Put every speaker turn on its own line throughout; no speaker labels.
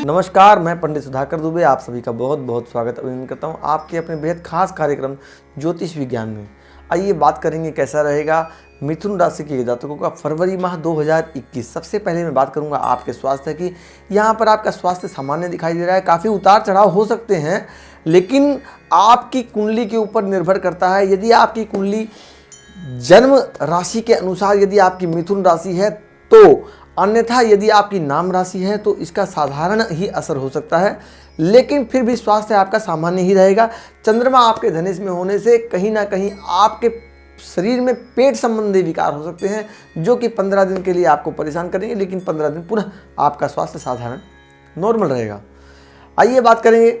नमस्कार, मैं पंडित सुधाकर दुबे आप सभी का बहुत बहुत स्वागत अभिनंदन करता हूं आपके अपने बेहद खास कार्यक्रम ज्योतिष विज्ञान में। आइए बात करेंगे कैसा रहेगा मिथुन राशि के जातकों का फरवरी माह 2021। सबसे पहले मैं बात करूंगा आपके स्वास्थ्य की। यहां पर आपका स्वास्थ्य सामान्य दिखाई दे रहा है, काफ़ी उतार चढ़ाव हो सकते हैं, लेकिन आपकी कुंडली के ऊपर निर्भर करता है। यदि आपकी कुंडली जन्म राशि के अनुसार यदि आपकी मिथुन राशि है तो, अन्यथा यदि आपकी नाम राशि है तो इसका साधारण ही असर हो सकता है, लेकिन फिर भी स्वास्थ्य आपका सामान्य ही रहेगा। चंद्रमा आपके धनुष में होने से कहीं ना कहीं आपके शरीर में पेट संबंधी विकार हो सकते हैं, जो कि 15 दिन के लिए आपको परेशान करेंगे, लेकिन 15 दिन पुनः आपका स्वास्थ्य साधारण नॉर्मल रहेगा। आइए बात करेंगे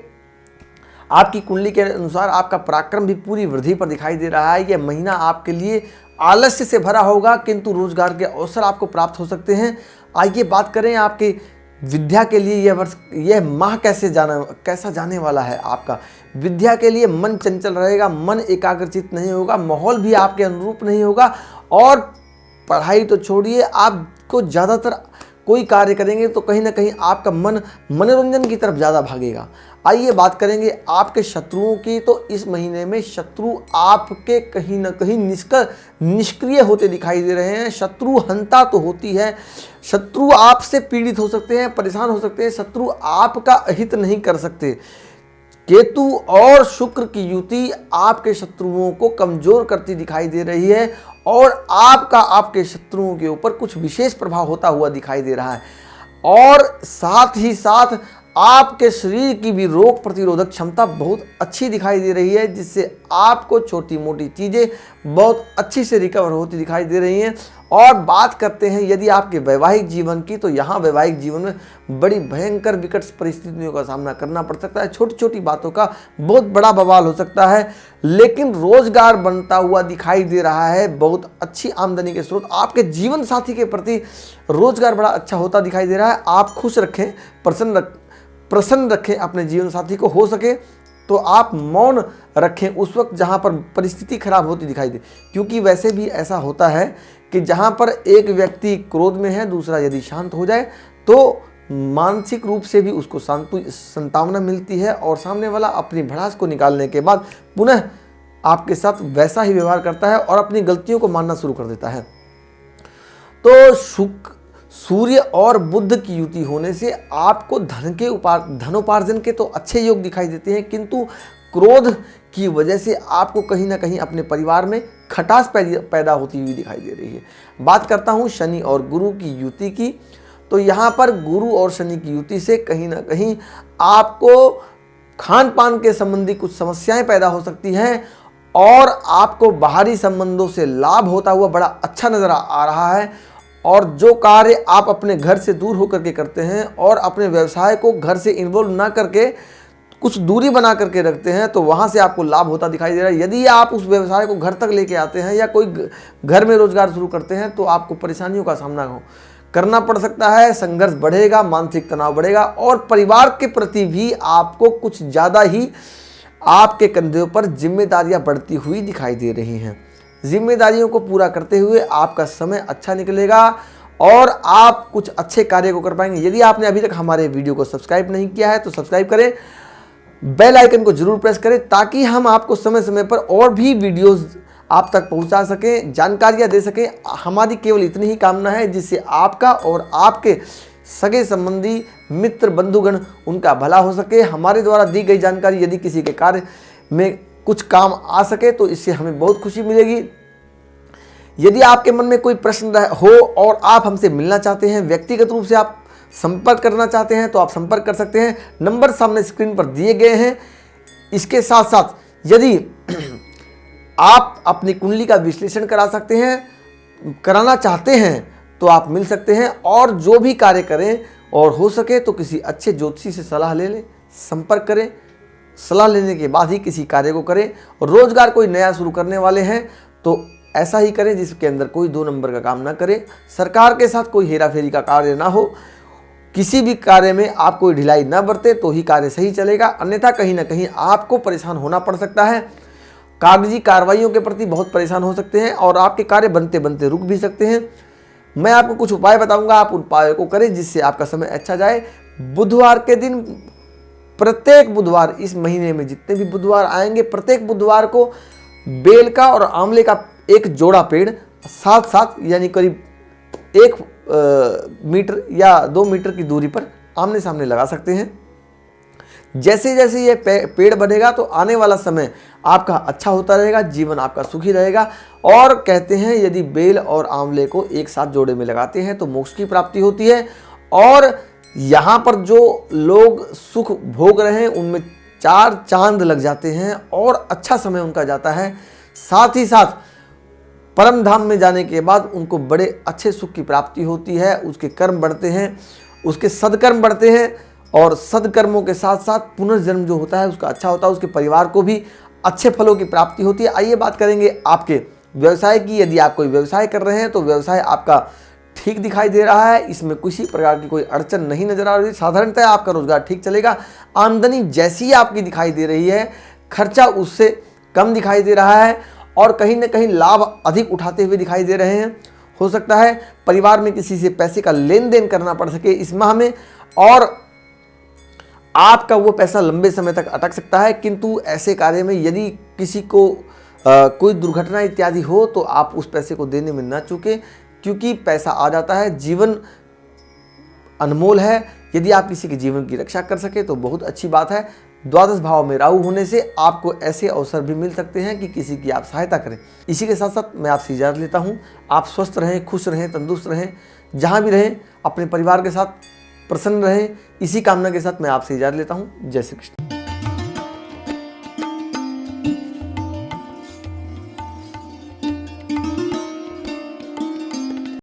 आपकी कुंडली के अनुसार आपका पराक्रम भी पूरी वृद्धि पर दिखाई दे रहा है। यह महीना आपके लिए आलस्य से भरा होगा, किंतु रोजगार के अवसर आपको प्राप्त हो सकते हैं। आइए बात करें आपके विद्या के लिए यह माह कैसा जाने वाला है। आपका विद्या के लिए मन चंचल रहेगा, मन एकाग्रचित नहीं होगा, माहौल भी आपके अनुरूप नहीं होगा, और पढ़ाई तो छोड़िए, आपको ज़्यादातर कोई कार्य करेंगे तो कहीं ना कहीं आपका मन मनोरंजन की तरफ ज़्यादा भागेगा। आइए बात करेंगे आपके शत्रुओं की। तो इस महीने में शत्रु आपके कहीं ना कहीं निष्क्रिय होते दिखाई दे रहे हैं। शत्रु हंता तो होती है, शत्रु आपसे पीड़ित हो सकते हैं, परेशान हो सकते हैं, शत्रु आपका अहित नहीं कर सकते। केतु और शुक्र की युति आपके शत्रुओं को कमजोर करती दिखाई दे रही है, और आपके शत्रुओं के ऊपर कुछ विशेष प्रभाव होता हुआ दिखाई दे रहा है। और साथ ही साथ आपके शरीर की भी रोग प्रतिरोधक क्षमता बहुत अच्छी दिखाई दे रही है, जिससे आपको छोटी मोटी चीज़ें बहुत अच्छी से रिकवर होती दिखाई दे रही हैं। और बात करते हैं यदि आपके वैवाहिक जीवन की, तो यहाँ वैवाहिक जीवन में बड़ी भयंकर विकट परिस्थितियों का सामना करना पड़ सकता है। छोटी छोटी बातों का बहुत बड़ा बवाल हो सकता है, लेकिन रोजगार बनता हुआ दिखाई दे रहा है। बहुत अच्छी आमदनी के स्रोत आपके जीवन साथी के प्रति रोजगार बड़ा अच्छा होता दिखाई दे रहा है। आप खुश रखें, प्रसन्न रखें अपने जीवन साथी को। हो सके तो आप मौन रखें उस वक्त जहां पर परिस्थिति खराब होती दिखाई दे, क्योंकि वैसे भी ऐसा होता है कि जहां पर एक व्यक्ति क्रोध में है, दूसरा यदि शांत हो जाए तो मानसिक रूप से भी उसको सांत्वना मिलती है, और सामने वाला अपनी भड़ास को निकालने के बाद पुनः आपके साथ वैसा ही व्यवहार करता है और अपनी गलतियों को मानना शुरू कर देता है। तो सूर्य और बुध की युति होने से आपको धनोपार्जन के तो अच्छे योग दिखाई देते हैं, किंतु क्रोध की वजह से आपको कहीं ना कहीं अपने परिवार में खटास पैदा होती हुई दिखाई दे रही है। बात करता हूँ शनि और गुरु की युति की। तो यहाँ पर गुरु और शनि की युति से कहीं ना कहीं आपको खान पान के संबंधी कुछ समस्याएं पैदा हो सकती हैं, और आपको बाहरी संबंधों से लाभ होता हुआ बड़ा अच्छा नजर आ रहा है। और जो कार्य आप अपने घर से दूर होकर के करते हैं और अपने व्यवसाय को घर से इन्वॉल्व ना करके कुछ दूरी बना करके रखते हैं, तो वहाँ से आपको लाभ होता दिखाई दे रहा है। यदि आप उस व्यवसाय को घर तक लेके आते हैं या कोई घर में रोजगार शुरू करते हैं, तो आपको परेशानियों का सामना करना पड़ सकता है। संघर्ष बढ़ेगा, मानसिक तनाव बढ़ेगा, और परिवार के प्रति भी आपको कुछ ज़्यादा ही आपके कंधों पर जिम्मेदारियाँ बढ़ती हुई दिखाई दे रही हैं। जिम्मेदारियों को पूरा करते हुए आपका समय अच्छा निकलेगा और आप कुछ अच्छे कार्य को कर पाएंगे। यदि आपने अभी तक हमारे वीडियो को सब्सक्राइब नहीं किया है तो सब्सक्राइब करें, बेल आइकन को जरूर प्रेस करें, ताकि हम आपको समय समय पर और भी वीडियोस आप तक पहुंचा सकें, जानकारियां दे सकें। हमारी केवल इतनी ही कामना है जिससे आपका और आपके सगे संबंधी मित्र बंधुगण उनका भला हो सके। हमारे द्वारा दी गई जानकारी यदि किसी के कार्य में कुछ काम आ सके तो इससे हमें बहुत खुशी मिलेगी। यदि आपके मन में कोई प्रश्न हो और आप हमसे मिलना चाहते हैं, व्यक्तिगत रूप से आप संपर्क करना चाहते हैं, तो आप संपर्क कर सकते हैं। नंबर सामने स्क्रीन पर दिए गए हैं। इसके साथ साथ यदि आप अपनी कुंडली का विश्लेषण कराना चाहते हैं तो आप मिल सकते हैं, और जो भी कार्य करें और हो सके तो किसी अच्छे ज्योतिषी से सलाह ले लें, संपर्क करें। सलाह लेने के बाद ही किसी कार्य को करें। और रोजगार कोई नया शुरू करने वाले हैं तो ऐसा ही करें जिसके अंदर कोई 2 नंबर का काम ना करें। सरकार के साथ कोई हेराफेरी का कार्य ना हो। किसी भी कार्य में आप कोई ढिलाई ना बरते तो ही कार्य सही चलेगा, अन्यथा कहीं ना कहीं आपको परेशान होना पड़ सकता है। कागजी कार्रवाइयों के प्रति बहुत परेशान हो सकते हैं, और आपके कार्य बनते बनते रुक भी सकते हैं। मैं आपको कुछ उपाय बताऊंगा, आप उन उपायों को करें जिससे आपका समय अच्छा जाए। बुधवार के दिन, प्रत्येक बुधवार इस महीने में जितने भी बुधवार आएंगे, प्रत्येक बुधवार को बेल का और आंवले का एक जोड़ा पेड़ साथ साथ यानी करीब 1 मीटर या 2 मीटर की दूरी पर आमने सामने लगा सकते हैं। जैसे जैसे ये पेड़ बढ़ेगा तो आने वाला समय आपका अच्छा होता रहेगा, जीवन आपका सुखी रहेगा। और कहते हैं यदि बेल और आंवले को एक साथ जोड़े में लगाते हैं तो मोक्ष की प्राप्ति होती है। और यहाँ पर जो लोग सुख भोग रहे हैं उनमें 4 चांद लग जाते हैं और अच्छा समय उनका जाता है। साथ ही साथ परम धाम में जाने के बाद उनको बड़े अच्छे सुख की प्राप्ति होती है, उसके कर्म बढ़ते हैं, उसके सदकर्म बढ़ते हैं और सदकर्मों के साथ साथ पुनर्जन्म जो होता है उसका अच्छा होता है, उसके परिवार को भी अच्छे फलों की प्राप्ति होती है। आइए बात करेंगे आपके व्यवसाय की। यदि आप कोई व्यवसाय कर रहे हैं तो व्यवसाय आपका ठीक दिखाई दे रहा है, इसमें किसी प्रकार की कोई अड़चन नहीं नजर आ रही। साधारणतः आपका रोजगार ठीक चलेगा, आमदनी जैसी आपकी दिखाई दे रही है, खर्चा उससे कम दिखाई दे रहा है और कहीं ना कहीं लाभ अधिक उठाते हुए दिखाई दे रहे हैं। हो सकता है परिवार में किसी से पैसे का लेन देन करना पड़ सके इस माह में और आपका वो पैसा लंबे समय तक अटक सकता है। किंतु ऐसे कार्य में यदि किसी को कोई दुर्घटना इत्यादि हो तो आप उस पैसे को देने में न चूकें, क्योंकि पैसा आ जाता है। जीवन अनमोल है, यदि आप किसी के जीवन की रक्षा कर सके तो बहुत अच्छी बात है। द्वादश भाव में राहु होने से आपको ऐसे अवसर भी मिल सकते हैं कि किसी की आप सहायता करें। इसी के साथ साथ मैं आपसे इजाज़त लेता हूँ। आप स्वस्थ रहें, खुश रहें, तंदुरुस्त रहें, जहाँ भी रहें अपने परिवार के साथ प्रसन्न रहें। इसी कामना के साथ मैं आपसे इजाज़त लेता हूँ। जय श्री कृष्ण।